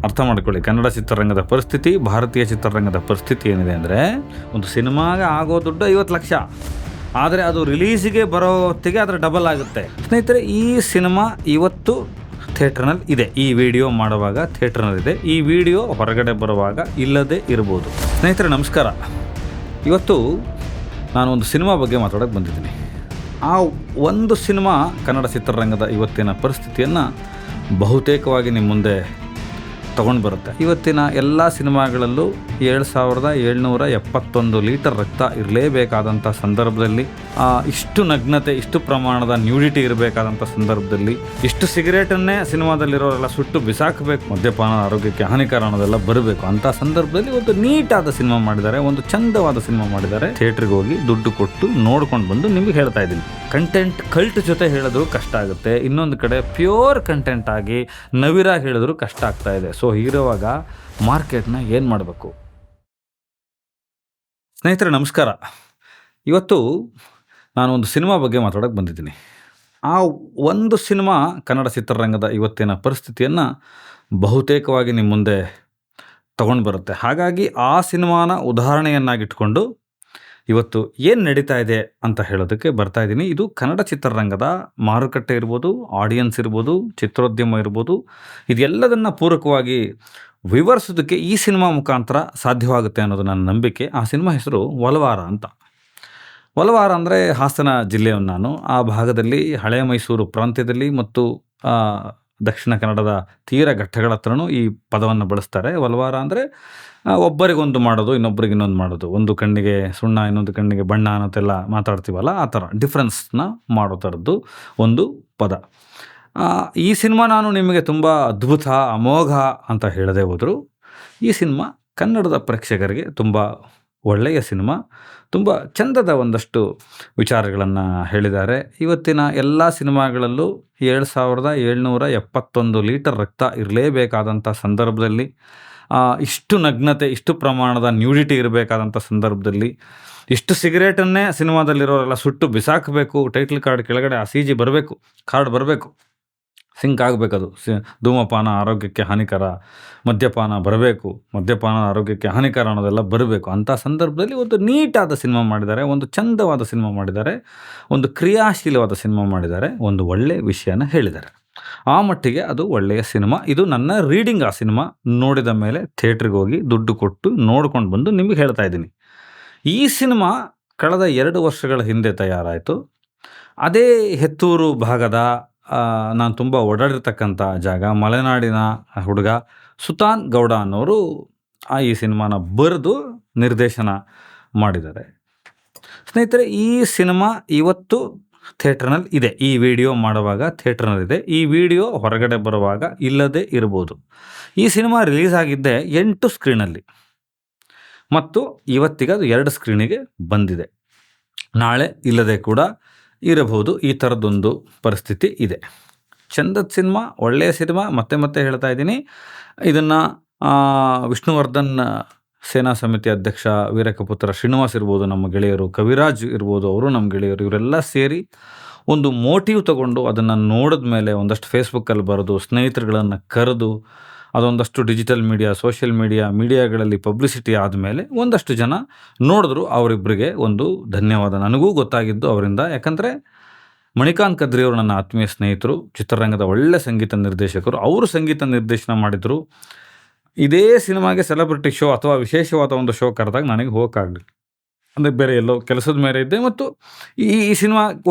ಅರ್ಥ ಮಾಡ್ಕೊಳ್ಳಿ, ಕನ್ನಡ ಚಿತ್ರರಂಗದ ಪರಿಸ್ಥಿತಿ, ಭಾರತೀಯ ಚಿತ್ರರಂಗದ ಪರಿಸ್ಥಿತಿ ಏನಿದೆ ಅಂದರೆ, ಒಂದು ಸಿನಿಮಾಗೆ ಆಗೋ ದುಡ್ಡು 50 ಲಕ್ಷ, ಆದರೆ ಅದು ರಿಲೀಸಿಗೆ ಬರೋ ಹೊತ್ತಿಗೆ ಅದರ ಡಬಲ್ ಆಗುತ್ತೆ. ಸ್ನೇಹಿತರೆ, ಈ ಸಿನಿಮಾ ಇವತ್ತು ಥಿಯೇಟ್ರ್ನಲ್ಲಿ ಇದೆ. ಈ ವಿಡಿಯೋ ಮಾಡುವಾಗ ಥಿಯೇಟ್ರ್ನಲ್ಲಿದೆ. ಈ ವಿಡಿಯೋ ಹೊರಗಡೆ ಬರುವಾಗ ಇಲ್ಲದೇ ಇರ್ಬೋದು. ಸ್ನೇಹಿತರೆ ನಮಸ್ಕಾರ. ಇವತ್ತು ನಾನು ಒಂದು ಸಿನಿಮಾ ಬಗ್ಗೆ ಮಾತಾಡೋಕ್ಕೆ ಬಂದಿದ್ದೀನಿ. ಆ ಒಂದು ಸಿನಿಮಾ ಕನ್ನಡ ಚಿತ್ರರಂಗದ ಇವತ್ತಿನ ಪರಿಸ್ಥಿತಿಯನ್ನು ಬಹುತೇಕವಾಗಿ ನಿಮ್ಮ ಮುಂದೆ ತಗೊಂಡು ಬರುತ್ತೆ. ಇವತ್ತಿನ ಎಲ್ಲ ಸಿನಿಮಾಗಳಲ್ಲೂ 7771 ಲೀಟರ್ ರಕ್ತ ಇರಲೇಬೇಕಾದಂಥ ಸಂದರ್ಭದಲ್ಲಿ, ಇಷ್ಟು ನಗ್ನತೆ, ಇಷ್ಟು ಪ್ರಮಾಣದ ನ್ಯೂಡಿಟಿ ಇರಬೇಕಾದಂಥ ಸಂದರ್ಭದಲ್ಲಿ, ಇಷ್ಟು ಸಿಗರೇಟನ್ನೇ ಸಿನಿಮಾದಲ್ಲಿರೋರೆಲ್ಲ ಸುಟ್ಟು ಬಿಸಾಕಬೇಕು, ಮದ್ಯಪಾನ ಆರೋಗ್ಯಕ್ಕೆ ಹಾನಿಕಾರ ಅನ್ನೋದೆಲ್ಲ ಬರಬೇಕು. ಅಂಥ ಸಂದರ್ಭದಲ್ಲಿ ಒಂದು ನೀಟಾದ ಸಿನಿಮಾ ಮಾಡಿದ್ದಾರೆ, ಒಂದು ಚಂದವಾದ ಸಿನಿಮಾ ಮಾಡಿದ್ದಾರೆ. ಥಿಯೇಟ್ರಿಗೆ ಹೋಗಿ ದುಡ್ಡು ಕೊಟ್ಟು ನೋಡ್ಕೊಂಡು ಬಂದು ನಿಮಗೆ ಹೇಳ್ತಾ ಇದ್ದೀನಿ. ಕಂಟೆಂಟ್ ಕಲ್ಟ್ ಜೊತೆ ಹೇಳಿದ್ರು ಕಷ್ಟ ಆಗುತ್ತೆ, ಇನ್ನೊಂದು ಕಡೆ ಪ್ಯೂರ್ ಕಂಟೆಂಟ್ ಆಗಿ ನವಿರಾಗಿ ಹೇಳಿದ್ರು ಕಷ್ಟ ಆಗ್ತಾ ಇದೆ. ಸೊ ಹೀರೋವಾಗ ಮಾರ್ಕೆಟ್ನ ಏನು ಮಾಡಬೇಕು? ಸ್ನೇಹಿತರೆ ನಮಸ್ಕಾರ. ಇವತ್ತು ನಾನು ಒಂದು ಸಿನಿಮಾ ಬಗ್ಗೆ ಮಾತಾಡೋಕ್ಕೆ ಬಂದಿದ್ದೀನಿ. ಆ ಒಂದು ಸಿನಿಮಾ ಕನ್ನಡ ಚಿತ್ರರಂಗದ ಇವತ್ತಿನ ಪರಿಸ್ಥಿತಿಯನ್ನು ಬಹುತೇಕವಾಗಿ ನಿಮ್ಮ ಮುಂದೆ ತಗೊಂಡು ಬರುತ್ತೆ. ಹಾಗಾಗಿ ಆ ಸಿನಿಮಾನ ಉದಾಹರಣೆಯನ್ನಾಗಿಟ್ಕೊಂಡು ಇವತ್ತು ಏನು ನಡೀತಾ ಇದೆ ಅಂತ ಹೇಳೋದಕ್ಕೆ ಬರ್ತಾ ಇದ್ದೀನಿ. ಇದು ಕನ್ನಡ ಚಿತ್ರರಂಗದ ಮಾರುಕಟ್ಟೆ ಇರ್ಬೋದು, ಆಡಿಯನ್ಸ್ ಇರ್ಬೋದು, ಚಿತ್ರೋದ್ಯಮ ಇರ್ಬೋದು, ಇದೆಲ್ಲದನ್ನು ಪೂರಕವಾಗಿ ವಿವರಿಸೋದಕ್ಕೆ ಈ ಸಿನಿಮಾ ಮುಖಾಂತರ ಸಾಧ್ಯವಾಗುತ್ತೆ ಅನ್ನೋದು ನನ್ನ ನಂಬಿಕೆ. ಆ ಸಿನಿಮಾ ಹೆಸರು ಒಲವಾರ ಅಂತ. ಒಲವಾರ ಅಂದರೆ ಹಾಸನ ಜಿಲ್ಲೆಯನ್ನು ನಾನು. ಆ ಭಾಗದಲ್ಲಿ ಹಳೆಯ ಮೈಸೂರು ಪ್ರಾಂತ್ಯದಲ್ಲಿ ಮತ್ತು ದಕ್ಷಿಣ ಕನ್ನಡದ ತೀರ ಘಟ್ಟಗಳ ಹತ್ರನೂ ಈ ಪದವನ್ನು ಬಳಸ್ತಾರೆ. ಒಲವಾರ ಅಂದರೆ ಒಬ್ಬರಿಗೊಂದು ಮಾಡೋದು, ಇನ್ನೊಬ್ಬರಿಗೆ ಇನ್ನೊಂದು ಮಾಡೋದು, ಒಂದು ಕಣ್ಣಿಗೆ ಸುಣ್ಣ ಇನ್ನೊಂದು ಕಣ್ಣಿಗೆ ಬಣ್ಣ ಅನ್ನೋದೆಲ್ಲ ಮಾತಾಡ್ತೀವಲ್ಲ, ಆ ಥರ ಡಿಫ್ರೆನ್ಸ್ನ ಮಾಡೋ ಥರದ್ದು ಒಂದು ಪದ. ಈ ಸಿನಿಮಾ ನಾನು ನಿಮಗೆ ತುಂಬ ಅದ್ಭುತ, ಅಮೋಘ ಅಂತ ಹೇಳದೆ ಹೋದರೂ, ಈ ಸಿನಿಮಾ ಕನ್ನಡದ ಪ್ರೇಕ್ಷಕರಿಗೆ ತುಂಬ ಒಳ್ಳೆಯ ಸಿನಿಮಾ, ತುಂಬ ಚಂದದ ಒಂದಷ್ಟು ವಿಚಾರಗಳನ್ನು ಹೇಳಿದ್ದಾರೆ. ಇವತ್ತಿನ ಎಲ್ಲ ಸಿನಿಮಾಗಳಲ್ಲೂ 7771 ಲೀಟರ್ ರಕ್ತ ಇರಲೇಬೇಕಾದಂಥ ಸಂದರ್ಭದಲ್ಲಿ, ಇಷ್ಟು ನಗ್ನತೆ, ಇಷ್ಟು ಪ್ರಮಾಣದ ನ್ಯೂಡಿಟಿ ಇರಬೇಕಾದಂಥ ಸಂದರ್ಭದಲ್ಲಿ, ಇಷ್ಟು ಸಿಗರೇಟನ್ನೇ ಸಿನಿಮಾದಲ್ಲಿರೋರೆಲ್ಲ ಸುಟ್ಟು ಬಿಸಾಕಬೇಕು, ಟೈಟ್ಲ್ ಕಾರ್ಡ್ ಕೆಳಗಡೆ ಆ CG ಬರಬೇಕು, ಕಾರ್ಡ್ ಬರಬೇಕು, ಸಿಂಕ್ ಆಗಬೇಕದು, ಧೂಮಪಾನ ಆರೋಗ್ಯಕ್ಕೆ ಹಾನಿಕರ, ಮದ್ಯಪಾನ ಬರಬೇಕು, ಮದ್ಯಪಾನ ಆರೋಗ್ಯಕ್ಕೆ ಹಾನಿಕರ ಅನ್ನೋದೆಲ್ಲ ಬರಬೇಕು. ಅಂಥ ಸಂದರ್ಭದಲ್ಲಿ ಒಂದು ನೀಟಾದ ಸಿನಿಮಾ ಮಾಡಿದ್ದಾರೆ, ಒಂದು ಚಂದವಾದ ಸಿನಿಮಾ ಮಾಡಿದ್ದಾರೆ, ಒಂದು ಕ್ರಿಯಾಶೀಲವಾದ ಸಿನಿಮಾ ಮಾಡಿದ್ದಾರೆ, ಒಂದು ಒಳ್ಳೆಯ ವಿಷಯನ ಹೇಳಿದ್ದಾರೆ. ಆ ಮಟ್ಟಿಗೆ ಅದು ಒಳ್ಳೆಯ ಸಿನಿಮಾ. ಇದು ನನ್ನ ರೀಡಿಂಗ್. ಆ ಸಿನಿಮಾ ನೋಡಿದ ಮೇಲೆ ಥಿಯೇಟ್ರಿಗೆ ಹೋಗಿ ದುಡ್ಡು ಕೊಟ್ಟು ನೋಡ್ಕೊಂಡು ಬಂದು ನಿಮಗೆ ಹೇಳ್ತಾ ಇದ್ದೀನಿ. ಈ ಸಿನಿಮಾ ಕಳೆದ 2 ವರ್ಷಗಳ ಹಿಂದೆ ತಯಾರಾಯಿತು. ಅದೇ ಹೆತ್ತೂರು ಭಾಗದ ನಾನು ತುಂಬ ಓಡಾಡಿರ್ತಕ್ಕಂಥ ಜಾಗ, ಮಲೆನಾಡಿನ ಹುಡುಗ ಸುತಾನ್ ಗೌಡ ಅನ್ನೋರು ಈ ಸಿನಿಮಾನ ಬರೆದು ನಿರ್ದೇಶನ ಮಾಡಿದ್ದಾರೆ. ಸ್ನೇಹಿತರೆ, ಈ ಸಿನಿಮಾ ಇವತ್ತು ಥಿಯೇಟ್ರ್ನಲ್ಲಿ ಇದೆ. ಈ ವಿಡಿಯೋ ಮಾಡುವಾಗ ಥಿಯೇಟ್ರ್ನಲ್ಲಿದೆ. ಈ ವಿಡಿಯೋ ಹೊರಗಡೆ ಬರುವಾಗ ಇಲ್ಲದೇ ಇರ್ಬೋದು. ಈ ಸಿನಿಮಾ ರಿಲೀಸ್ ಆಗಿದ್ದೆ 8 ಸ್ಕ್ರೀನಲ್ಲಿ ಮತ್ತು ಇವತ್ತಿಗೆ ಅದು 2 ಸ್ಕ್ರೀನಿಗೆ ಬಂದಿದೆ. ನಾಳೆ ಇಲ್ಲದೆ ಕೂಡ ಇರಬಹುದು. ಈ ಥರದ್ದೊಂದು ಪರಿಸ್ಥಿತಿ ಇದೆ. ಚಂದದ ಸಿನಿಮಾ, ಒಳ್ಳೆಯ ಸಿನಿಮಾ. ಮತ್ತೆ ಹೇಳ್ತಾ ಇದ್ದೀನಿ, ಇದನ್ನು ವಿಷ್ಣುವರ್ಧನ್ ಸೇನಾ ಸಮಿತಿ ಅಧ್ಯಕ್ಷ ವೀರಕಪುತ್ರ ಶ್ರೀನಿವಾಸ್ ಇರ್ಬೋದು, ನಮ್ಮ ಗೆಳೆಯರು, ಕವಿರಾಜ್ ಇರ್ಬೋದು, ಅವರು ನಮ್ಮ ಗೆಳೆಯರು, ಇವರೆಲ್ಲ ಸೇರಿ ಒಂದು ಮೋಟಿವ್ ತಗೊಂಡು ಅದನ್ನು ನೋಡಿದ ಮೇಲೆ ಒಂದಷ್ಟು ಫೇಸ್ಬುಕ್ಕಲ್ಲಿ ಬರೆದು, ಸ್ನೇಹಿತರುಗಳನ್ನು ಕರೆದು, ಅದೊಂದಷ್ಟು ಡಿಜಿಟಲ್ ಮೀಡಿಯಾ, ಸೋಷಿಯಲ್ ಮೀಡಿಯಾಗಳಲ್ಲಿ ಪಬ್ಲಿಸಿಟಿ ಆದಮೇಲೆ ಒಂದಷ್ಟು ಜನ ನೋಡಿದ್ರು. ಅವರಿಬ್ಬರಿಗೆ ಒಂದು ಧನ್ಯವಾದ ನನಗೂ ಗೊತ್ತಾಗಿದ್ದು ಅವರಿಂದ. ಯಾಕಂದರೆ ಮಣಿಕಾಂತ್ ಕದ್ರಿ ಅವರು ನನ್ನ ಆತ್ಮೀಯ ಸ್ನೇಹಿತರು, ಚಿತ್ರರಂಗದ ಒಳ್ಳೆ ಸಂಗೀತ ನಿರ್ದೇಶಕರು. ಅವರು ಸಂಗೀತ ನಿರ್ದೇಶನ ಮಾಡಿದರು. ಇದೇ ಸಿನಿಮಾಗೆ ಸೆಲೆಬ್ರಿಟಿ ಶೋ ಅಥವಾ ವಿಶೇಷವಾದ ಒಂದು ಶೋ ಕರೆದಾಗ ನನಗೆ ಹೋಗೋಕ್ಕಾಗಲಿಲ್ಲ. ಅಂದರೆ ಬೇರೆ ಎಲ್ಲೋ ಕೆಲಸದ ಮೇಲೆ ಇದ್ದೆ. ಮತ್ತು ಈ ಸಿನಿಮಾ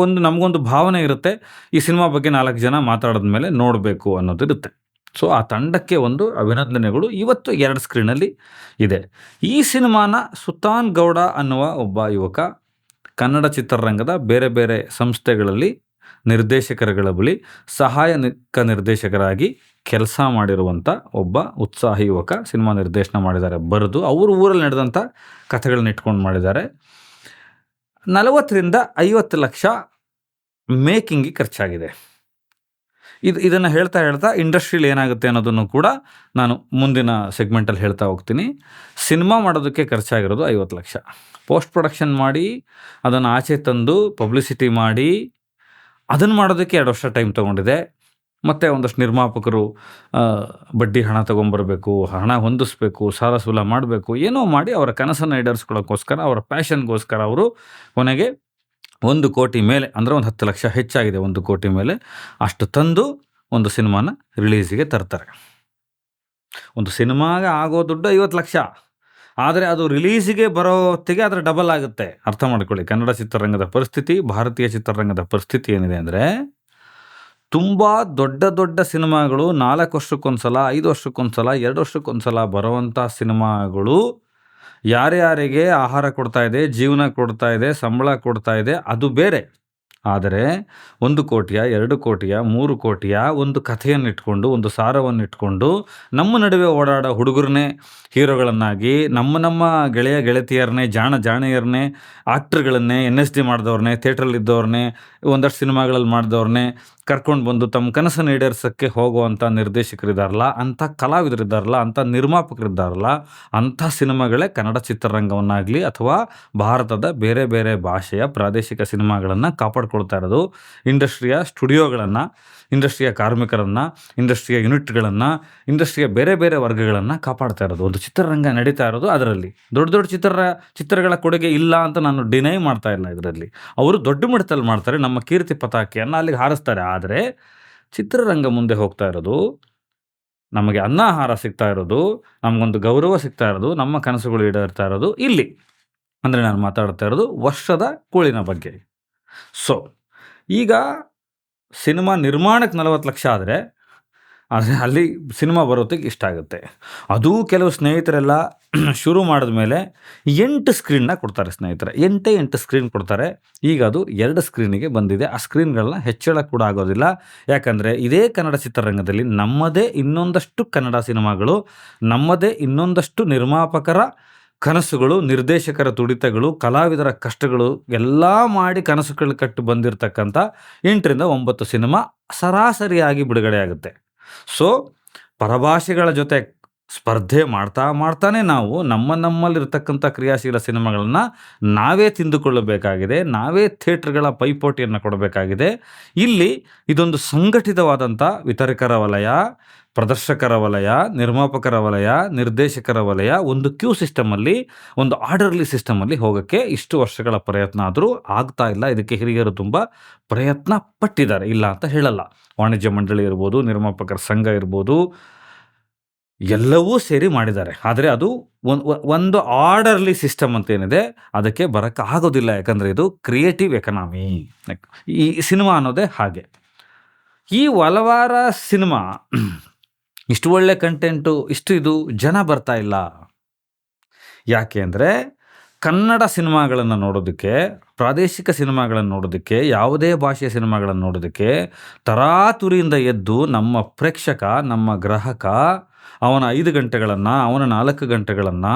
ನಮಗೊಂದು ಭಾವನೆ ಇರುತ್ತೆ, ಈ ಸಿನಿಮಾ ಬಗ್ಗೆ 4 ಜನ ಮಾತಾಡಿದ ಮೇಲೆ ನೋಡಬೇಕು ಅನ್ನೋದಿರುತ್ತೆ. ಸೊ ಆ ತಂಡಕ್ಕೆ ಒಂದು ಅಭಿನಂದನೆಗಳು. ಇವತ್ತು 2 ಸ್ಕ್ರೀನಲ್ಲಿ ಇದೆ. ಈ ಸಿನಿಮಾನ ಸುತಾನ್ ಗೌಡ ಅನ್ನುವ ಒಬ್ಬ ಯುವಕ ಕನ್ನಡ ಚಿತ್ರರಂಗದ ಬೇರೆ ಬೇರೆ ಸಂಸ್ಥೆಗಳಲ್ಲಿ ನಿರ್ದೇಶಕರುಗಳ ಬಳಿ ಸಹಾಯಕ ನಿರ್ದೇಶಕರಾಗಿ ಕೆಲಸ ಮಾಡಿರುವಂಥ ಒಬ್ಬ ಉತ್ಸಾಹಿ ಯುವಕ ಸಿನಿಮಾ ನಿರ್ದೇಶನ ಮಾಡಿದ್ದಾರೆ. ಬರೆದು ಅವ್ರ ಊರಲ್ಲಿ ನಡೆದಂಥ ಕಥೆಗಳನ್ನ ಇಟ್ಕೊಂಡು ಮಾಡಿದ್ದಾರೆ. 40-50 ಲಕ್ಷ ಮೇಕಿಂಗಿಗೆ ಖರ್ಚಾಗಿದೆ. ಇದನ್ನು ಹೇಳ್ತಾ ಇಂಡಸ್ಟ್ರಿಯಲ್ಲಿ ಏನಾಗುತ್ತೆ ಅನ್ನೋದನ್ನು ಕೂಡ ನಾನು ಮುಂದಿನ ಸೆಗ್ಮೆಂಟಲ್ಲಿ ಹೇಳ್ತಾ ಹೋಗ್ತೀನಿ. ಸಿನಿಮಾ ಮಾಡೋದಕ್ಕೆ ಖರ್ಚಾಗಿರೋದು 50 ಲಕ್ಷ. ಪೋಸ್ಟ್ ಪ್ರೊಡಕ್ಷನ್ ಮಾಡಿ ಅದನ್ನು ಆಚೆ ತಂದು ಪಬ್ಲಿಸಿಟಿ ಮಾಡಿ ಅದನ್ನು ಮಾಡೋದಕ್ಕೆ 2 ವರ್ಷ ಟೈಮ್ ತೊಗೊಂಡಿದೆ. ಮತ್ತು ಒಂದಷ್ಟು ನಿರ್ಮಾಪಕರು ಬಡ್ಡಿ ಹಣ ತೊಗೊಂಬರ್ಬೇಕು, ಹಣ ಹೊಂದಿಸ್ಬೇಕು, ಸಾಲ ಸೂಲ ಮಾಡಬೇಕು, ಏನೋ ಮಾಡಿ ಅವರ ಕನಸನ್ನು ಈಡೇರಿಸ್ಕೊಳ್ಳೋಕ್ಕೋಸ್ಕರ, ಅವರ ಪ್ಯಾಷನ್ಗೋಸ್ಕರ ಅವರು ಕೊನೆಗೆ 1 ಕೋಟಿ ಮೇಲೆ, ಅಂದರೆ ಒಂದು 10 ಲಕ್ಷ ಹೆಚ್ಚಾಗಿದೆ, 1 ಕೋಟಿ ಮೇಲೆ ಅಷ್ಟು ತಂದು ಒಂದು ಸಿನಿಮಾನ ರಿಲೀಸಿಗೆ ತರ್ತಾರೆ. ಒಂದು ಸಿನಿಮಾಗೆ ಆಗೋ ದುಡ್ಡು 50 ಲಕ್ಷ, ಆದರೆ ಅದು ರಿಲೀಸಿಗೆ ಬರೋ ಹೊತ್ತಿಗೆ ಅದರ ಡಬಲ್ ಆಗುತ್ತೆ. ಅರ್ಥ ಮಾಡ್ಕೊಳ್ಳಿ ಕನ್ನಡ ಚಿತ್ರರಂಗದ ಪರಿಸ್ಥಿತಿ, ಭಾರತೀಯ ಚಿತ್ರರಂಗದ ಪರಿಸ್ಥಿತಿ ಏನಿದೆ ಅಂದರೆ, ತುಂಬ ದೊಡ್ಡ ದೊಡ್ಡ ಸಿನಿಮಾಗಳು 4 ವರ್ಷಕ್ಕೊಂದ್ಸಲ, 5 ವರ್ಷಕ್ಕೊಂದ್ಸಲ, 2 ವರ್ಷಕ್ಕೊಂದ್ಸಲ ಬರುವಂಥ ಸಿನಿಮಾಗಳು ಯಾರ್ಯಾರಿಗೆ ಆಹಾರ ಕೊಡ್ತಾ ಇದೆ, ಜೀವನ ಕೊಡ್ತಾ ಇದೆ, ಸಂಬಳ ಕೊಡ್ತಾ ಇದೆ, ಅದು ಬೇರೆ. ಆದರೆ 1 ಕೋಟಿಯ, 2 ಕೋಟಿಯ, 3 ಕೋಟಿಯ ಒಂದು ಕಥೆಯನ್ನಿಟ್ಕೊಂಡು, ಒಂದು ಸಾರವನ್ನಿಟ್ಕೊಂಡು ನಮ್ಮ ನಡುವೆ ಓಡಾಡೋ ಹುಡುಗರನ್ನೇ ಹೀರೋಗಳನ್ನಾಗಿ, ನಮ್ಮ ಗೆಳೆಯ ಗೆಳತಿಯರನ್ನೇ, ಜಾಣೆಯರನ್ನೇ, ಆಕ್ಟರ್ಗಳನ್ನೇ, NSD ಮಾಡಿದವ್ರನ್ನೇ, ಥಿಯೇಟ್ರಲ್ಲಿದ್ದವ್ರನ್ನೇ, ಒಂದಷ್ಟು ಸಿನಿಮಾಗಳಲ್ಲಿ ಮಾಡಿದವ್ರನ್ನೇ ಕರ್ಕೊಂಡು ಬಂದು ತಮ್ಮ ಕನಸನ್ನು ಈಡೇರಿಸೋಕ್ಕೆ ಹೋಗುವಂಥ ನಿರ್ದೇಶಕರಿದ್ದಾರಲ್ಲ, ಅಂಥ ಕಲಾವಿದರಿದ್ದಾರಲ್ಲ, ಅಂಥ ನಿರ್ಮಾಪಕರಿದ್ದಾರಲ್ಲ, ಅಂಥ ಸಿನಿಮಾಗಳೇ ಕನ್ನಡ ಚಿತ್ರರಂಗವನ್ನಾಗಲಿ ಅಥವಾ ಭಾರತದ ಬೇರೆ ಬೇರೆ ಭಾಷೆಯ ಪ್ರಾದೇಶಿಕ ಸಿನಿಮಾಗಳನ್ನು ಕಾಪಾಡ್ಕೊಳ್ತಾ ಇರೋದು. ಇಂಡಸ್ಟ್ರಿಯ ಸ್ಟುಡಿಯೋಗಳನ್ನು, ಇಂಡಸ್ಟ್ರಿಯ ಕಾರ್ಮಿಕರನ್ನು, ಇಂಡಸ್ಟ್ರಿಯ ಯೂನಿಟ್ಗಳನ್ನು, ಇಂಡಸ್ಟ್ರಿಯ ಬೇರೆ ಬೇರೆ ವರ್ಗಗಳನ್ನು ಕಾಪಾಡ್ತಾ ಇರೋದು. ಒಂದು ಚಿತ್ರರಂಗ ನಡೀತಾ ಇರೋದು ಅದರಲ್ಲಿ. ದೊಡ್ಡ ದೊಡ್ಡ ಚಿತ್ರಗಳ ಕೊಡುಗೆ ಇಲ್ಲ ಅಂತ ನಾನು ಡಿನೈ ಮಾಡ್ತಾ ಇಲ್ಲ. ಇದರಲ್ಲಿ ಅವರು ದೊಡ್ಡ ಮಟ್ಟದಲ್ಲಿ ಮಾಡ್ತಾರೆ, ನಮ್ಮ ಕೀರ್ತಿ ಪತಾಕೆಯನ್ನು ಅಲ್ಲಿಗೆ ಹಾರಿಸ್ತಾರೆ. ಆದರೆ ಚಿತ್ರರಂಗ ಮುಂದೆ ಹೋಗ್ತಾ ಇರೋದು, ನಮಗೆ ಅನ್ನಾಹಾರ ಸಿಗ್ತಾ ಇರೋದು, ನಮಗೊಂದು ಗೌರವ ಸಿಗ್ತಾ ಇರೋದು, ನಮ್ಮ ಕನಸುಗಳು ಈಡೇರ್ತಾ ಇರೋದು ಇಲ್ಲಿ. ಅಂದರೆ ನಾನು ಮಾತಾಡ್ತಾ ಇರೋದು ವರ್ಷದ ಕೂಳಿನ ಬಗ್ಗೆ. ಸೊ ಈಗ ಸಿನಿಮಾ ನಿರ್ಮಾಣಕ್ಕೆ 40 ಲಕ್ಷ ಆದರೆ ಅಲ್ಲಿ ಸಿನಿಮಾ ಬರೋತ್ತಿಗೆ ಇಷ್ಟ ಆಗುತ್ತೆ. ಅದೂ ಕೆಲವು ಸ್ನೇಹಿತರೆಲ್ಲ ಶುರು ಮಾಡಿದ ಮೇಲೆ 8 ಸ್ಕ್ರೀನ್ನ ಕೊಡ್ತಾರೆ ಸ್ನೇಹಿತರೆ. 8 ಸ್ಕ್ರೀನ್ ಕೊಡ್ತಾರೆ. ಈಗ ಅದು 2 ಸ್ಕ್ರೀನಿಗೆ ಬಂದಿದೆ. ಆ ಸ್ಕ್ರೀನ್ಗಳನ್ನ ಹೆಚ್ಚಳ ಕೂಡ ಆಗೋದಿಲ್ಲ. ಯಾಕಂದರೆ ಇದೇ ಕನ್ನಡ ಚಿತ್ರರಂಗದಲ್ಲಿ ನಮ್ಮದೇ ಇನ್ನೊಂದಷ್ಟು ಕನ್ನಡ ಸಿನಿಮಾಗಳು, ನಮ್ಮದೇ ಇನ್ನೊಂದಷ್ಟು ನಿರ್ಮಾಪಕರ ಕನಸುಗಳು, ನಿರ್ದೇಶಕರ ತುಡಿತಗಳು, ಕಲಾವಿದರ ಕಷ್ಟಗಳು ಎಲ್ಲ ಮಾಡಿ ಕನಸುಗಳು ಕಟ್ಟು ಬಂದಿರತಕ್ಕಂಥ 8ರಿಂದ 9 ಸಿನಿಮಾ ಸರಾಸರಿಯಾಗಿ ಬಿಡುಗಡೆ ಆಗುತ್ತೆ. ಸೊ ಪರಭಾಷೆಗಳ ಜೊತೆ ಸ್ಪರ್ಧೆ ಮಾಡ್ತಾನೆ ನಾವು ನಮ್ಮಲ್ಲಿರ್ತಕ್ಕಂಥ ಕ್ರಿಯಾಶೀಲ ಸಿನಿಮಾಗಳನ್ನು ನಾವೇ ತಿಂದುಕೊಳ್ಳಬೇಕಾಗಿದೆ, ನಾವೇ ಥಿಯೇಟ್ರ್ಗಳ ಪೈಪೋಟಿಯನ್ನು ಕೊಡಬೇಕಾಗಿದೆ. ಇಲ್ಲಿ ಇದೊಂದು ಸಂಘಟಿತವಾದಂಥ ವಿತರಕರ ವಲಯ, ಪ್ರದರ್ಶಕರ ವಲಯ, ನಿರ್ಮಾಪಕರ ವಲಯ, ನಿರ್ದೇಶಕರ ವಲಯ, ಒಂದು ಕ್ಯೂ ಸಿಸ್ಟಮಲ್ಲಿ, ಒಂದು ಆರ್ಡರ್ಲಿ ಸಿಸ್ಟಮಲ್ಲಿ ಹೋಗೋಕ್ಕೆ ಇಷ್ಟು ವರ್ಷಗಳ ಪ್ರಯತ್ನ ಆದರೂ ಆಗ್ತಾ ಇಲ್ಲ. ಇದಕ್ಕೆ ಹಿರಿಯರು ತುಂಬ ಪ್ರಯತ್ನ ಪಟ್ಟಿದ್ದಾರೆ, ಇಲ್ಲ ಅಂತ ಹೇಳಲ್ಲ. ವಾಣಿಜ್ಯ ಮಂಡಳಿ ಇರ್ಬೋದು, ನಿರ್ಮಾಪಕರ ಸಂಘ ಇರ್ಬೋದು, ಎಲ್ಲವೂ ಸೇರಿ ಮಾಡಿದ್ದಾರೆ. ಆದರೆ ಅದು ಒಂದು ಆರ್ಡರ್ಲಿ ಸಿಸ್ಟಮ್ ಅಂತ ಏನಿದೆ ಅದಕ್ಕೆ ಬರೋಕ್ಕೆ ಆಗೋದಿಲ್ಲ. ಯಾಕಂದರೆ ಇದು ಕ್ರಿಯೇಟಿವ್ ಎಕನಾಮಿ. ಈ ಸಿನಿಮಾ ಅನ್ನೋದೇ ಹಾಗೆ. ಈ ಹಲವಾರ ಸಿನಿಮಾ ಇಷ್ಟು ಒಳ್ಳೆ ಕಂಟೆಂಟು, ಇದು ಜನ ಬರ್ತಾ ಇಲ್ಲ. ಯಾಕೆ ಅಂದರೆ ಕನ್ನಡ ಸಿನಿಮಾಗಳನ್ನು ನೋಡೋದಕ್ಕೆ, ಪ್ರಾದೇಶಿಕ ಸಿನಿಮಾಗಳನ್ನು ನೋಡೋದಕ್ಕೆ, ಯಾವುದೇ ಭಾಷೆಯ ಸಿನಿಮಾಗಳನ್ನು ನೋಡೋದಕ್ಕೆ ತರಾತುರಿಯಿಂದ ಎದ್ದು ನಮ್ಮ ಪ್ರೇಕ್ಷಕ, ನಮ್ಮ ಗ್ರಾಹಕ ಅವನ 5 ಗಂಟೆಗಳನ್ನು, ಅವನ 4 ಗಂಟೆಗಳನ್ನು,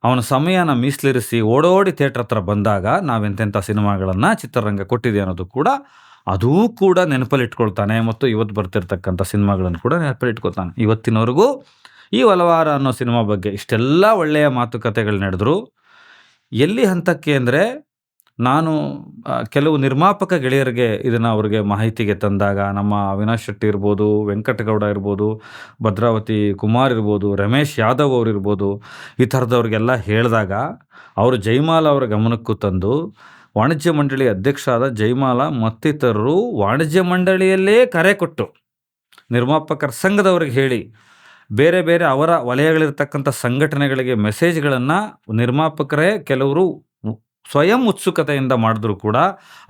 ಅವನ ಸಮಯನ ಮೀಸಲಿರಿಸಿ ಓಡೋಡಿ ಥಿಯೇಟ್ರ್ ಹತ್ರ ಬಂದಾಗ ನಾವೆಂತೆಂಥ ಸಿನಿಮಾಗಳನ್ನು ಚಿತ್ರರಂಗ ಕೊಟ್ಟಿದೆ ಅನ್ನೋದು ಕೂಡ ಅದೂ ಕೂಡ ನೆನಪಲ್ಲಿಟ್ಕೊಳ್ತಾನೆ. ಮತ್ತು ಇವತ್ತು ಬರ್ತಿರ್ತಕ್ಕಂಥ ಸಿನಿಮಾಗಳನ್ನು ಕೂಡ ನೆನಪಲ್ಲಿಟ್ಕೊಳ್ತಾನೆ. ಇವತ್ತಿನವರೆಗೂ ಈ ಹಲವಾರ ಅನ್ನೋ ಸಿನಿಮಾ ಬಗ್ಗೆ ಇಷ್ಟೆಲ್ಲ ಒಳ್ಳೆಯ ಮಾತುಕತೆಗಳು ನಡೆದ್ರು. ಎಲ್ಲಿ ಹಂತಕ್ಕೆ ಅಂದರೆ, ನಾನು ಕೆಲವು ನಿರ್ಮಾಪಕ ಗೆಳೆಯರಿಗೆ ಇದನ್ನು ಅವ್ರಿಗೆ ಮಾಹಿತಿಗೆ ತಂದಾಗ, ನಮ್ಮ ಅವಿನಾಶ್ ಶೆಟ್ಟಿ ಇರ್ಬೋದು, ವೆಂಕಟಗೌಡ ಇರ್ಬೋದು, ಭದ್ರಾವತಿ ಕುಮಾರ್ ಇರ್ಬೋದು, ರಮೇಶ್ ಯಾದವ್ ಅವರು ಇರ್ಬೋದು, ಈ ಥರದವ್ರಿಗೆಲ್ಲ ಹೇಳಿದಾಗ ಅವರು ಜೈಮಾಲ ಅವರ ಗಮನಕ್ಕೂ ತಂದು, ವಾಣಿಜ್ಯ ಮಂಡಳಿ ಅಧ್ಯಕ್ಷ ಆದ ಜೈಮಾಲ ಮತ್ತಿತರರು ವಾಣಿಜ್ಯ ಮಂಡಳಿಯಲ್ಲೇ ಕರೆ ಕೊಟ್ಟು ನಿರ್ಮಾಪಕರ ಸಂಘದವ್ರಿಗೆ ಹೇಳಿ, ಬೇರೆ ಬೇರೆ ಅವರ ವಲಯಗಳಿರ್ತಕ್ಕಂಥ ಸಂಘಟನೆಗಳಿಗೆ ಮೆಸೇಜ್ಗಳನ್ನು ನಿರ್ಮಾಪಕರೇ ಕೆಲವರು ಸ್ವಯಂ ಉತ್ಸುಕತೆಯಿಂದ ಮಾಡಿದ್ರು ಕೂಡ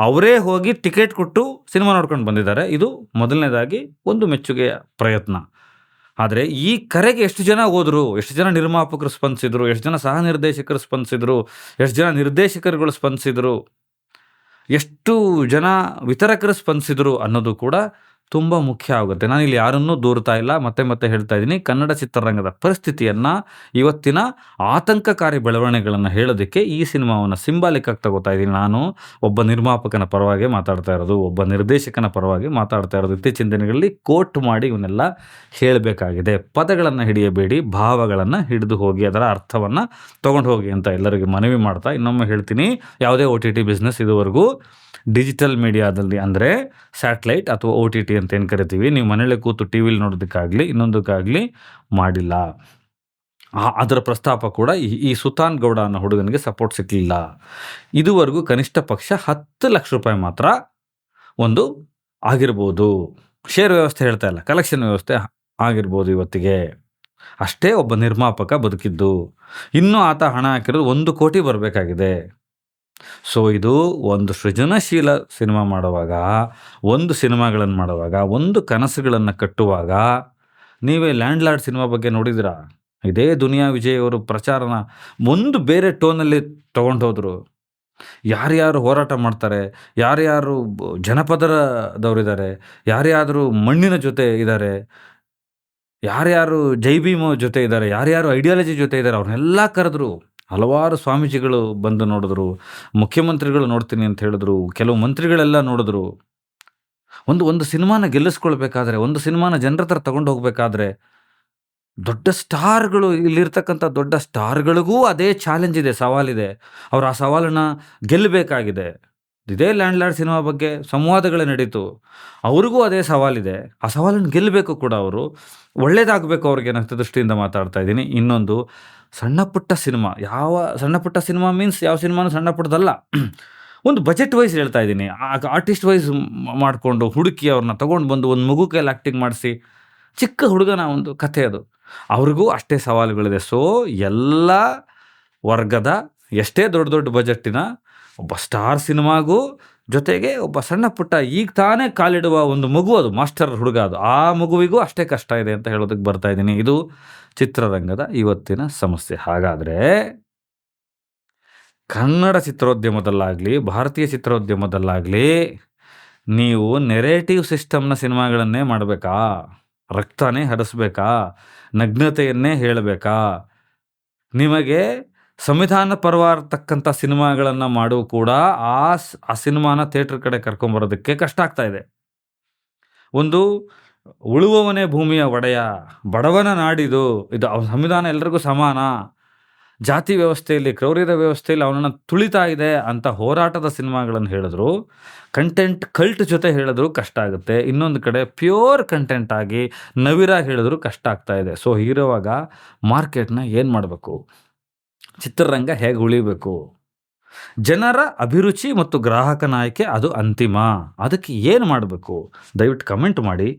ಅವರೇ ಹೋಗಿ ಟಿಕೆಟ್ ಕೊಟ್ಟು ಸಿನಿಮಾ ನೋಡ್ಕೊಂಡು ಬಂದಿದ್ದಾರೆ. ಇದು ಮೊದಲನೇದಾಗಿ ಒಂದು ಮೆಚ್ಚುಗೆಯ ಪ್ರಯತ್ನ. ಆದರೆ ಈ ಕರೆಗೆ ಎಷ್ಟು ಜನ ಹೋದರು, ಎಷ್ಟು ಜನ ನಿರ್ಮಾಪಕರು ಸ್ಪಂದಿಸಿದ್ರು, ಎಷ್ಟು ಜನ ಸಹ ನಿರ್ದೇಶಕರು ಸ್ಪಂದಿಸಿದ್ರು, ಎಷ್ಟು ಜನ ನಿರ್ದೇಶಕರುಗಳು ಸ್ಪಂದಿಸಿದ್ರು, ಎಷ್ಟು ಜನ ವಿತರಕರು ಸ್ಪಂದಿಸಿದ್ರು ಅನ್ನೋದು ಕೂಡ ತುಂಬ ಮುಖ್ಯ ಆಗುತ್ತೆ. ನಾನಿಲ್ಲಿ ಯಾರನ್ನೂ ದೂರ್ತಾ ಇಲ್ಲ. ಮತ್ತೆ ಹೇಳ್ತಾ ಇದ್ದೀನಿ, ಕನ್ನಡ ಚಿತ್ರರಂಗದ ಪರಿಸ್ಥಿತಿಯನ್ನು, ಇವತ್ತಿನ ಆತಂಕಕಾರಿ ಬೆಳವಣಿಗೆಗಳನ್ನು ಹೇಳೋದಕ್ಕೆ ಈ ಸಿನಿಮಾವನ್ನು ಸಿಂಬಾಲಿಕ್ ಆಗಿ ತಗೋತಾ ಇದ್ದೀನಿ. ನಾನು ಒಬ್ಬ ನಿರ್ಮಾಪಕನ ಪರವಾಗಿ ಮಾತಾಡ್ತಾ ಇರೋದು, ಒಬ್ಬ ನಿರ್ದೇಶಕನ ಪರವಾಗಿ ಮಾತಾಡ್ತಾ ಇರೋದು. ಇತ್ತೀಚಿನ ದಿನಗಳಲ್ಲಿ ಕೋಟ್ ಮಾಡಿ ಇವನ್ನೆಲ್ಲ ಹೇಳಬೇಕಾಗಿದೆ. ಪದಗಳನ್ನು ಹಿಡಿಯಬೇಡಿ, ಭಾವಗಳನ್ನು ಹಿಡಿದು ಹೋಗಿ ಅದರ ಅರ್ಥವನ್ನು ತೊಗೊಂಡು ಹೋಗಿ ಅಂತ ಎಲ್ಲರಿಗೂ ಮನವಿ ಮಾಡ್ತಾ ಇನ್ನೊಮ್ಮೆ ಹೇಳ್ತೀನಿ, ಯಾವುದೇ OTT ಬಿಸ್ನೆಸ್ ಇದುವರೆಗೂ ಡಿಜಿಟಲ್ ಮೀಡಿಯಾದಲ್ಲಿ ಅಂದರೆ ಸ್ಯಾಟಲೈಟ್ ಅಥವಾ OTT ಅಂತ ಏನು ಕರಿತೀವಿ, ನೀವು ಮನೇಲೆ ಕೂತು ಟಿ ವಿಲಿ ನೋಡೋದಕ್ಕಾಗಲಿ ಇನ್ನೊಂದಕ್ಕಾಗಲಿ ಮಾಡಿಲ್ಲ. ಅದರ ಪ್ರಸ್ತಾಪ ಕೂಡ ಈ ಸುತಾನ್ ಗೌಡ ಅನ್ನೋ ಹುಡುಗನಿಗೆ ಸಪೋರ್ಟ್ ಸಿಕ್ಕಲಿಲ್ಲ. ಇದುವರೆಗೂ ಕನಿಷ್ಠ ಪಕ್ಷ 10 ಲಕ್ಷ ರೂಪಾಯಿ ಮಾತ್ರ ಒಂದು ಆಗಿರ್ಬೋದು. ಶೇರ್ ವ್ಯವಸ್ಥೆ ಹೇಳ್ತಾ ಇಲ್ಲ, ಕಲೆಕ್ಷನ್ ವ್ಯವಸ್ಥೆ ಆಗಿರ್ಬೋದು ಇವತ್ತಿಗೆ. ಅಷ್ಟೇ ಒಬ್ಬ ನಿರ್ಮಾಪಕ ಬದುಕಿದ್ದು. ಇನ್ನೂ ಆತ ಹಣ ಹಾಕಿರೋದು 1 ಕೋಟಿ ಬರಬೇಕಾಗಿದೆ. ಸೊ ಇದು ಒಂದು ಸೃಜನಶೀಲ ಸಿನಿಮಾ ಮಾಡುವಾಗ, ಒಂದು ಸಿನಿಮಾಗಳನ್ನು ಮಾಡುವಾಗ, ಒಂದು ಕನಸುಗಳನ್ನು ಕಟ್ಟುವಾಗ, ನೀವೇ ಲ್ಯಾಂಡ್ ಲಾರ್ಡ್ ಸಿನಿಮಾ ಬಗ್ಗೆ ನೋಡಿದಿರಾ? ಇದೇ ದುನಿಯಾ ವಿಜಯ್ ಅವರು ಪ್ರಚಾರನ ಒಂದು ಬೇರೆ ಟೋನಲ್ಲಿ ತಗೊಂಡು ಹೋದರು. ಯಾರ್ಯಾರು ಹೋರಾಟ ಮಾಡ್ತಾರೆ, ಯಾರ್ಯಾರು ಜನಪದರದವರಿದ್ದಾರೆ, ಯಾರ್ಯಾರು ಮಣ್ಣಿನ ಜೊತೆ ಇದ್ದಾರೆ, ಯಾರ್ಯಾರು ಜೈ ಭೀಮ್ ಜೊತೆ ಇದ್ದಾರೆ, ಯಾರ್ಯಾರು ಐಡಿಯಾಲಜಿ ಜೊತೆ ಇದ್ದಾರೆ, ಅವ್ರನ್ನೆಲ್ಲ ಕರೆದ್ರು. ಹಲವಾರು ಸ್ವಾಮೀಜಿಗಳು ಬಂದು ನೋಡಿದ್ರು, ಮುಖ್ಯಮಂತ್ರಿಗಳು ನೋಡ್ತೀನಿ ಅಂತ ಹೇಳಿದ್ರು, ಕೆಲವು ಮಂತ್ರಿಗಳೆಲ್ಲ ನೋಡಿದ್ರು. ಒಂದು ಸಿನಿಮಾನ ಗೆಲ್ಲಿಸ್ಕೊಳ್ಬೇಕಾದ್ರೆ, ಒಂದು ಸಿನಿಮಾನ ಜನರ ಹತ್ರ ತಗೊಂಡು ಹೋಗ್ಬೇಕಾದ್ರೆ, ದೊಡ್ಡ ಸ್ಟಾರ್ಗಳು, ಇಲ್ಲಿರ್ತಕ್ಕಂಥ ದೊಡ್ಡ ಸ್ಟಾರ್ಗಳಿಗೂ ಅದೇ ಚಾಲೆಂಜ್ ಇದೆ, ಸವಾಲಿದೆ. ಅವ್ರು ಆ ಸವಾಲನ್ನು ಗೆಲ್ಲಬೇಕಾಗಿದೆ. ಇದೇ ಲ್ಯಾಂಡ್ ಲಾರ್ಡ್ ಸಿನಿಮಾ ಬಗ್ಗೆ ಸಂವಾದಗಳೇ ನಡೀತು. ಅವ್ರಿಗೂ ಅದೇ ಸವಾಲಿದೆ. ಆ ಸವಾಲನ್ನು ಗೆಲ್ಲಬೇಕು ಕೂಡ ಅವರು. ಒಳ್ಳೇದಾಗಬೇಕು ಅವ್ರಿಗೆ ಅನ್ನೋ ದೃಷ್ಟಿಯಿಂದ ಮಾತಾಡ್ತಾ ಇದ್ದೀನಿ. ಇನ್ನೊಂದು ಸಣ್ಣ ಪುಟ್ಟ ಸಿನಿಮಾ, ಯಾವ ಸಣ್ಣ ಪುಟ್ಟ ಸಿನಿಮಾ ಮೀನ್ಸ್ ಯಾವ ಸಿನಿಮಾನೂ ಸಣ್ಣ ಪುಟ್ಟದಲ್ಲ. ಒಂದು ಬಜೆಟ್ ವೈಸ್ ಹೇಳ್ತಾ ಇದ್ದೀನಿ. ಆರ್ಟಿಸ್ಟ್ ವೈಸ್ ಮಾಡಿಕೊಂಡು ಹುಡುಕಿ ಅವ್ರನ್ನ ತೊಗೊಂಡು ಬಂದು ಒಂದು ಮಗು ಕೈಯಲ್ಲಿ ಆ್ಯಕ್ಟಿಂಗ್ ಮಾಡಿಸಿ, ಚಿಕ್ಕ ಹುಡುಗನ ಒಂದು ಕಥೆ ಅದು. ಅವ್ರಿಗೂ ಅಷ್ಟೇ ಸವಾಲುಗಳಿದೆ. ಸೊ ಎಲ್ಲ ವರ್ಗದ ಎಷ್ಟೇ ದೊಡ್ಡ ದೊಡ್ಡ ಬಜೆಟ್ಟಿನ ಒಬ್ಬ ಸ್ಟಾರ್ ಸಿನಿಮಾಗೂ ಜೊತೆಗೆ ಒಬ್ಬ ಸಣ್ಣ ಪುಟ್ಟ ಈಗ ತಾನೇ ಕಾಲಿಡುವ ಒಂದು ಮಗು, ಅದು ಮಾಸ್ಟರ್ ಹುಡುಗ, ಅದು ಆ ಮಗುವಿಗೂ ಅಷ್ಟೇ ಕಷ್ಟ ಇದೆ ಅಂತ ಹೇಳೋದಕ್ಕೆ ಬರ್ತಾ ಇದ್ದೀನಿ. ಇದು ಚಿತ್ರರಂಗದ ಇವತ್ತಿನ ಸಮಸ್ಯೆ. ಹಾಗಾದರೆ ಕನ್ನಡ ಚಿತ್ರೋದ್ಯಮದಲ್ಲಾಗಲಿ ಭಾರತೀಯ ಚಿತ್ರೋದ್ಯಮದಲ್ಲಾಗಲಿ ನೀವು ನೆರೇಟಿವ್ ಸಿಸ್ಟಮ್ನ ಸಿನಿಮಾಗಳನ್ನೇ ಮಾಡಬೇಕಾ? ರಕ್ತನೇ ಹರಿಸ್ಬೇಕಾ? ನಗ್ನತೆಯನ್ನೇ ಹೇಳಬೇಕಾ? ನಿಮಗೆ ಸಂವಿಧಾನ ಪರವಾಗಿರ್ತಕ್ಕಂಥ ಸಿನಿಮಾಗಳನ್ನು ಮಾಡು ಕೂಡ ಆ ಸಿನಿಮಾನ ಥಿಯೇಟ್ರ್ ಕಡೆ ಕರ್ಕೊಂಬರೋದಕ್ಕೆ ಕಷ್ಟ ಆಗ್ತಾ ಇದೆ. ಒಂದು ಉಳುವವನೇ ಭೂಮಿಯ ಒಡೆಯ, ಬಡವನ ನಾಡಿದು, ಇದು ಸಂವಿಧಾನ ಎಲ್ರಿಗೂ ಸಮಾನ, ಜಾತಿ ವ್ಯವಸ್ಥೆಯಲ್ಲಿ ಕ್ರೌರ್ಯದ ವ್ಯವಸ್ಥೆಯಲ್ಲಿ ಅವನನ್ನು ತುಳಿತಾ ಇದೆ ಅಂತ ಹೋರಾಟದ ಸಿನಿಮಾಗಳನ್ನು ಹೇಳಿದ್ರು, ಕಂಟೆಂಟ್ ಕಲ್ಟ್ ಜೊತೆ ಹೇಳಿದ್ರು ಕಷ್ಟ ಆಗುತ್ತೆ. ಇನ್ನೊಂದು ಕಡೆ ಪ್ಯೂರ್ ಕಂಟೆಂಟ್ ಆಗಿ ನವಿರಾಗಿ ಹೇಳಿದ್ರು ಕಷ್ಟ ಆಗ್ತಾ ಇದೆ. ಸೊ ಹೀರುವಾಗ ಮಾರ್ಕೆಟ್ನ ಏನು ಮಾಡಬೇಕು? ಚಿತ್ರರಂಗ ಹೇಗೆ ಉಳಿಬೇಕು? ಜನರ ಅಭಿರುಚಿ ಮತ್ತು ಗ್ರಾಹಕನ ಆಯ್ಕೆ ಅದು ಅಂತಿಮ. ಅದಕ್ಕೆ ಏನು ಮಾಡಬೇಕು? ದಯವಿಟ್ಟು ಕಮೆಂಟ್ ಮಾಡಿ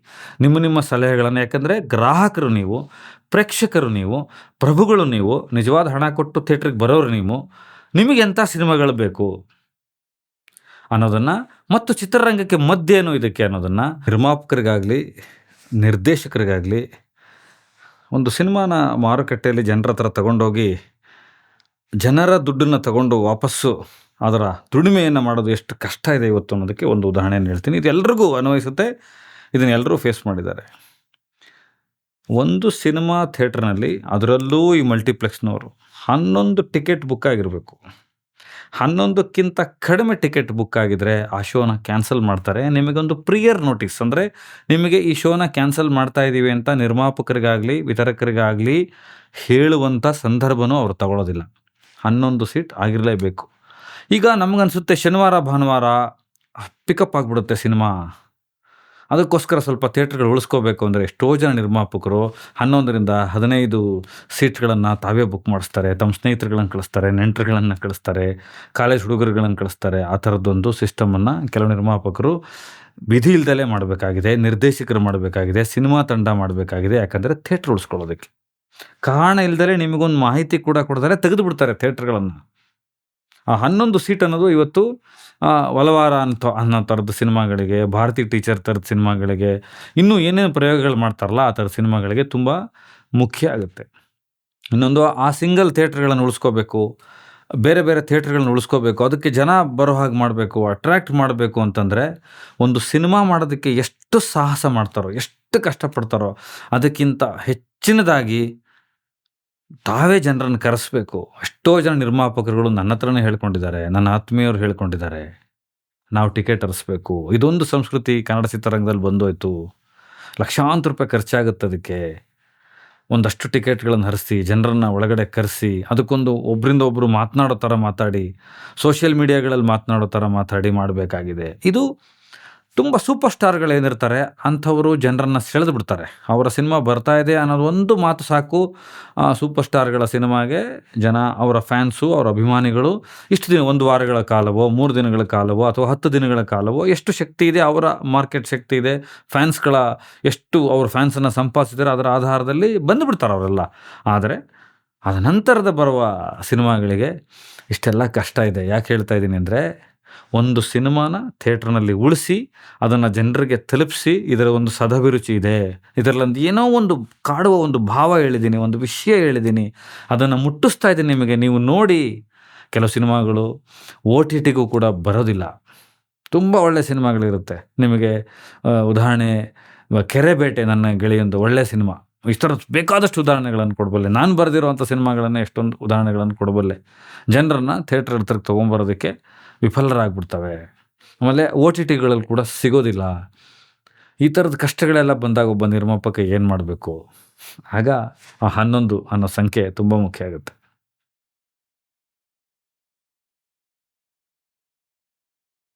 ನಿಮ್ಮ ಸಲಹೆಗಳನ್ನು. ಯಾಕಂದರೆ ಗ್ರಾಹಕರು ನೀವು, ಪ್ರೇಕ್ಷಕರು ನೀವು, ಪ್ರಭುಗಳು ನೀವು, ನಿಜವಾದ ಹಣ ಕೊಟ್ಟು ಥಿಯೇಟ್ರಿಗೆ ಬರೋರು ನೀವು. ನಿಮಗೆ ಎಂಥ ಸಿನಿಮಾಗಳು ಬೇಕು ಅನ್ನೋದನ್ನು, ಮತ್ತು ಚಿತ್ರರಂಗಕ್ಕೆ ಮದ್ದೇನು ಇದಕ್ಕೆ ಅನ್ನೋದನ್ನು ನಿರ್ಮಾಪಕರಿಗಾಗಲಿ ನಿರ್ದೇಶಕರಿಗಾಗಲಿ ಒಂದು ಸಿನಿಮಾನ ಮಾರುಕಟ್ಟೆಯಲ್ಲಿ ಜನರ ಹತ್ರ ತಗೊಂಡೋಗಿ ಜನರ ದುಡ್ಡನ್ನು ತಗೊಂಡು ವಾಪಸ್ಸು ಅದರ ದುಡಿಮೆಯನ್ನು ಮಾಡೋದು ಎಷ್ಟು ಕಷ್ಟ ಇದೆ ಇವತ್ತು ಅನ್ನೋದಕ್ಕೆ ಒಂದು ಉದಾಹರಣೆಯನ್ನು ಹೇಳ್ತೀನಿ. ಇದು ಎಲ್ರಿಗೂ ಅನ್ವಯಿಸುತ್ತೆ, ಇದನ್ನು ಎಲ್ಲರೂ ಫೇಸ್ ಮಾಡಿದ್ದಾರೆ. ಒಂದು ಸಿನಿಮಾ ಥಿಯೇಟ್ರ್ನಲ್ಲಿ, ಅದರಲ್ಲೂ ಈ ಮಲ್ಟಿಪ್ಲೆಕ್ಸ್ನವರು 11 ಟಿಕೆಟ್ ಬುಕ್ ಆಗಿರಬೇಕು. 11ಕ್ಕಿಂತ ಕಡಿಮೆ ಟಿಕೆಟ್ ಬುಕ್ ಆಗಿದ್ರೆ ಆ ಶೋನ ಕ್ಯಾನ್ಸಲ್ ಮಾಡ್ತಾರೆ. ನಿಮಗೊಂದು ಪ್ರಿಯರ್ ನೋಟಿಸ್, ಅಂದರೆ ನಿಮಗೆ ಈ ಶೋನ ಕ್ಯಾನ್ಸಲ್ ಮಾಡ್ತಾ ಇದ್ದೀವಿ ಅಂತ ನಿರ್ಮಾಪಕರಿಗಾಗಲಿ ವಿತರಕರಿಗಾಗಲಿ ಹೇಳುವಂಥ ಸಂದರ್ಭನೂ ಅವರು ತಗೊಳ್ಳೋದಿಲ್ಲ. 11 ಸೀಟ್ ಆಗಿರಲೇಬೇಕು. ಈಗ ನಮಗನ್ಸುತ್ತೆ ಶನಿವಾರ ಭಾನುವಾರ ಪಿಕಪ್ ಆಗಿಬಿಡುತ್ತೆ ಸಿನಿಮಾ, ಅದಕ್ಕೋಸ್ಕರ ಸ್ವಲ್ಪ ಥಿಯೇಟ್ರ್ಗಳು ಉಳಿಸ್ಕೋಬೇಕು ಅಂದರೆ ಎಷ್ಟೋ ಜನ ನಿರ್ಮಾಪಕರು 11ರಿಂದ 15 ಸೀಟ್ಗಳನ್ನು ತಾವೇ ಬುಕ್ ಮಾಡಿಸ್ತಾರೆ. ತಮ್ಮ ಸ್ನೇಹಿತರುಗಳನ್ನು ಕಳಿಸ್ತಾರೆ, ನೆಂಟರುಗಳನ್ನು ಕಳಿಸ್ತಾರೆ, ಕಾಲೇಜ್ ಹುಡುಗರುಗಳನ್ನು ಕಳಿಸ್ತಾರೆ. ಆ ಥರದ್ದೊಂದು ಸಿಸ್ಟಮನ್ನು ಕೆಲವು ನಿರ್ಮಾಪಕರು ವಿಧಿ ಇಲ್ದಲೇ ಮಾಡಬೇಕಾಗಿದೆ, ನಿರ್ದೇಶಕರು ಮಾಡಬೇಕಾಗಿದೆ, ಸಿನಿಮಾ ತಂಡ ಮಾಡಬೇಕಾಗಿದೆ. ಯಾಕಂದರೆ ಥಿಯೇಟ್ರ್ ಉಳಿಸ್ಕೊಳ್ಳೋದಕ್ಕೆ ಕಾರಣ ಇಲ್ದಲೇ ನಿಮಗೊಂದು ಮಾಹಿತಿ ಕೂಡ ಕೊಡ್ತಾರೆ, ತೆಗೆದು ಬಿಡ್ತಾರೆ ಥಿಯೇಟ್ರ್ಗಳನ್ನು. ಆ 11 ಸೀಟ್ ಅನ್ನೋದು ಇವತ್ತು ಒಲವಾರ ಅನ್ನೋ ಥರದ ಸಿನಿಮಾಗಳಿಗೆ, ಭಾರತಿ ಟೀಚರ್ ಥರದ ಸಿನಿಮಾಗಳಿಗೆ, ಇನ್ನೂ ಏನೇನು ಪ್ರಯೋಗಗಳು ಮಾಡ್ತಾರಲ್ಲ ಆ ಥರದ ಸಿನಿಮಾಗಳಿಗೆ ತುಂಬ ಮುಖ್ಯ ಆಗುತ್ತೆ. ಇನ್ನೊಂದು, ಆ ಸಿಂಗಲ್ ಥಿಯೇಟ್ರ್ಗಳನ್ನು ಉಳಿಸ್ಕೋಬೇಕು, ಬೇರೆ ಬೇರೆ ಥಿಯೇಟ್ರ್ಗಳನ್ನ ಉಳಿಸ್ಕೋಬೇಕು, ಅದಕ್ಕೆ ಜನ ಬರೋ ಹಾಗೆ ಮಾಡಬೇಕು, ಅಟ್ರ್ಯಾಕ್ಟ್ ಮಾಡಬೇಕು ಅಂತಂದರೆ ಒಂದು ಸಿನಿಮಾ ಮಾಡೋದಕ್ಕೆ ಎಷ್ಟು ಸಾಹಸ ಮಾಡ್ತಾರೋ, ಎಷ್ಟು ಕಷ್ಟಪಡ್ತಾರೋ ಅದಕ್ಕಿಂತ ಹೆಚ್ಚಿನದಾಗಿ ತಾವೇ ಜನರನ್ನು ಕರೆಸಬೇಕು. ಎಷ್ಟೋ ಜನ ನಿರ್ಮಾಪಕರುಗಳು ನನ್ನ ಹತ್ರನೇ ಹೇಳ್ಕೊಂಡಿದ್ದಾರೆ, ನನ್ನ ಆತ್ಮೀಯರು ಹೇಳ್ಕೊಂಡಿದ್ದಾರೆ, ನಾವು ಟಿಕೆಟ್ ಹರಿಸ್ಬೇಕು. ಇದೊಂದು ಸಂಸ್ಕೃತಿ ಕನ್ನಡ ಚಿತ್ರರಂಗದಲ್ಲಿ ಬಂದೋಯ್ತು. ಲಕ್ಷಾಂತರ ರೂಪಾಯಿ ಖರ್ಚಾಗುತ್ತೆ ಅದಕ್ಕೆ. ಒಂದಷ್ಟು ಟಿಕೆಟ್ಗಳನ್ನು ಹರಿಸಿ, ಜನರನ್ನು ಒಳಗಡೆ ಕರೆಸಿ, ಅದಕ್ಕೊಂದು ಒಬ್ಬರಿಂದ ಒಬ್ಬರು ಮಾತನಾಡೋ ಥರ ಮಾತಾಡಿ, ಸೋಷಿಯಲ್ ಮೀಡಿಯಾಗಳಲ್ಲಿ ಮಾತನಾಡೋ ಥರ ಮಾತಾಡಿ ಮಾಡಬೇಕಾಗಿದೆ. ಇದು ತುಂಬ ಸೂಪರ್ ಸ್ಟಾರ್‌ಗಳೇನಿರ್ತಾರೆ ಅಂಥವರು ಜನರನ್ನ ಸೆಳೆದು ಬಿಡ್ತಾರೆ. ಅವರ ಸಿನಿಮಾ ಬರ್ತಾ ಇದೆ ಅನ್ನೋದು ಒಂದು ಮಾತು ಸಾಕು. ಸೂಪರ್ ಸ್ಟಾರ್‌ಗಳ ಸಿನಿಮಾಗೆ ಜನ, ಅವರ ಫ್ಯಾನ್ಸು, ಅವರ ಅಭಿಮಾನಿಗಳು ಇಷ್ಟು ದಿನ 1 ವಾರಗಳ ಕಾಲವೋ, 3 ದಿನಗಳ ಕಾಲವೋ ಅಥವಾ 10 ದಿನಗಳ ಕಾಲವೋ ಎಷ್ಟು ಶಕ್ತಿ ಇದೆ, ಅವರ ಮಾರ್ಕೆಟ್ ಶಕ್ತಿ ಇದೆ, ಫ್ಯಾನ್ಸ್‌ಗಳ ಎಷ್ಟು ಅವ್ರ ಫ್ಯಾನ್ಸನ್ನು ಸಂಪಾದಿಸಿದ್ದಾರೆ ಅದರ ಆಧಾರದಲ್ಲಿ ಬಂದುಬಿಡ್ತಾರೆ ಅವರೆಲ್ಲ. ಆದರೆ ಅದ ನಂತರದ ಬರುವ ಸಿನಿಮಾಗಳಿಗೆ ಇಷ್ಟೆಲ್ಲ ಕಷ್ಟ ಇದೆ. ಯಾಕೆ ಹೇಳ್ತಾ ಇದ್ದೀನಿ ಅಂದರೆ, ಒಂದು ಸಿನಿಮಾನ ಥಿಯೇಟ್ರ್‌ನಲ್ಲಿ ಉಳಿಸಿ, ಅದನ್ನು ಜನರಿಗೆ ತಲುಪಿಸಿ, ಇದರ ಒಂದು ಸದಭಿರುಚಿ ಇದೆ, ಇದರಲ್ಲೊಂದು ಏನೋ ಒಂದು ಕಾಡುವ ಒಂದು ಭಾವ ಹೇಳಿದ್ದೀನಿ, ಒಂದು ವಿಷಯ ಹೇಳಿದ್ದೀನಿ, ಅದನ್ನು ಮುಟ್ಟಿಸ್ತಾ ಇದ್ದೀನಿ ನಿಮಗೆ, ನೀವು ನೋಡಿ. ಕೆಲವು ಸಿನಿಮಾಗಳು OTTಗೂ ಕೂಡ ಬರೋದಿಲ್ಲ. ತುಂಬ ಒಳ್ಳೆಯ ಸಿನಿಮಾಗಳಿರುತ್ತೆ. ನಿಮಗೆ ಉದಾಹರಣೆ ಕೆರೆಬೇಟೆ ನನ್ನ ಗೆಳೆಯಂದು ಒಳ್ಳೆಯ ಸಿನಿಮಾ. ಈ ಥರದ ಬೇಕಾದಷ್ಟು ಉದಾಹರಣೆಗಳನ್ನು ಕೊಡಬಲ್ಲೆ. ನಾನು ಬರೆದಿರುವಂಥ ಸಿನಿಮಾಗಳನ್ನು ಎಷ್ಟೊಂದು ಉದಾಹರಣೆಗಳನ್ನು ಕೊಡಬಲ್ಲೆ. ಜನರನ್ನು ಥಿಯೇಟ್ರ್ ಹತ್ರಕ್ಕೆ ತೊಗೊಂಬರೋದಕ್ಕೆ ವಿಫಲರಾಗ್ಬಿಡ್ತವೆ. ಆಮೇಲೆ OTTಗಳಲ್ಲಿ ಕೂಡ ಸಿಗೋದಿಲ್ಲ. ಈ ಥರದ ಕಷ್ಟಗಳೆಲ್ಲ ಬಂದಾಗ ಒಬ್ಬ ನಿರ್ಮಾಪಕ ಏನು ಮಾಡಬೇಕು? ಆಗ ಆ 11 ಅನ್ನೋ ಸಂಖ್ಯೆ ತುಂಬ ಮುಖ್ಯ ಆಗುತ್ತೆ.